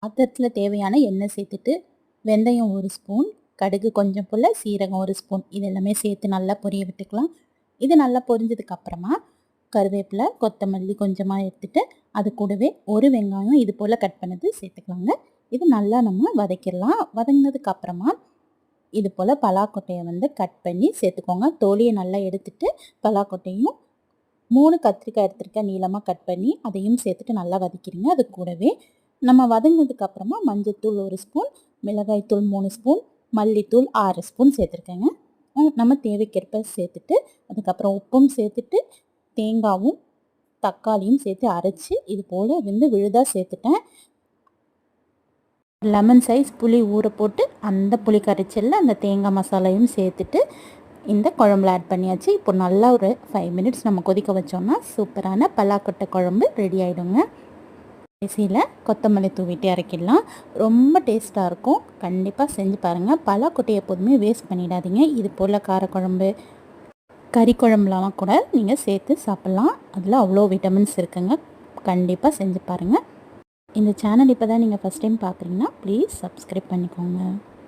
பாத்திரத்தில் தேவையான எண்ணெய் சேர்த்துட்டு வெந்தயம் 1 ஸ்பூன், கடுகு கொஞ்சம் போல், சீரகம் 1 ஸ்பூன் இது எல்லாமே சேர்த்து நல்லா பொரிய விட்டுக்கலாம். இது நல்லா பொரிஞ்சதுக்கு அப்புறமா கருவேப்பிலை, கொத்தமல்லி கொஞ்சமாக எடுத்துட்டு அது கூடவே ஒரு வெங்காயம் இது போல் கட் பண்ணது சேர்த்துக்கலாங்க. இது நல்லா நம்ம வதக்கிடலாம். வதங்கினதுக்கு அப்புறமா இது போல் பலாக்கொட்டையை வந்து கட் பண்ணி சேர்த்துக்கோங்க. தோலியை நல்லா எடுத்துட்டு பலாக்கொட்டையும் 3 கத்திரிக்காய் எடுத்துருக்கேன் நீளமாக கட் பண்ணி அதையும் சேர்த்துட்டு நல்லா வதக்கிடுங்க. அது கூடவே நம்ம வதங்கினதுக்கு அப்புறமா மஞ்சள்தூள் 1 ஸ்பூன், மிளகாய்த்தூள் 3 ஸ்பூன், மல்லித்தூள் 6 ஸ்பூன் சேர்த்துருக்கேங்க. நம்ம தேவைக்கேற்ப சேர்த்துட்டு அதுக்கப்புறம் உப்பும் சேர்த்துட்டு தேங்காயும் தக்காளியும் சேர்த்து அரைச்சி இது போல் வந்து விழுதாக சேர்த்துட்டேன். லெமன் சைஸ் புளி ஊற போட்டு அந்த புளி கரைச்சலில் அந்த தேங்காய் மசாலையும் சேர்த்துட்டு இந்த குழம்புல ஆட் பண்ணியாச்சு. இப்போ நல்லா ஒரு 5 மினிட்ஸ் நம்ம கொதிக்க வச்சோம்னா சூப்பரான பலாக்கொட்டை குழம்பு ரெடி ஆகிடுங்க. கடைசியில் கொத்தமல்லி தூவிட்டு இறக்கிடலாம். ரொம்ப டேஸ்ட்டாக இருக்கும். கண்டிப்பாக செஞ்சு பாருங்கள். பலாக்கொட்டையை எப்போதுமே வேஸ்ட் பண்ணிடாதீங்க. இது போல் காரக்குழம்பு கறி குழம்புலாம் கூட நீங்கள் சேர்த்து சாப்பிட்லாம். அதில் அவ்வளோ விட்டமின்ஸ் இருக்குங்க. கண்டிப்பாக செஞ்சு பாருங்கள். இந்த சேனல் இப்போ தான் நீங்கள் ஃபஸ்ட் டைம் பார்க்குறீங்கன்னா ப்ளீஸ் சப்ஸ்கிரைப் பண்ணிக்கோங்க.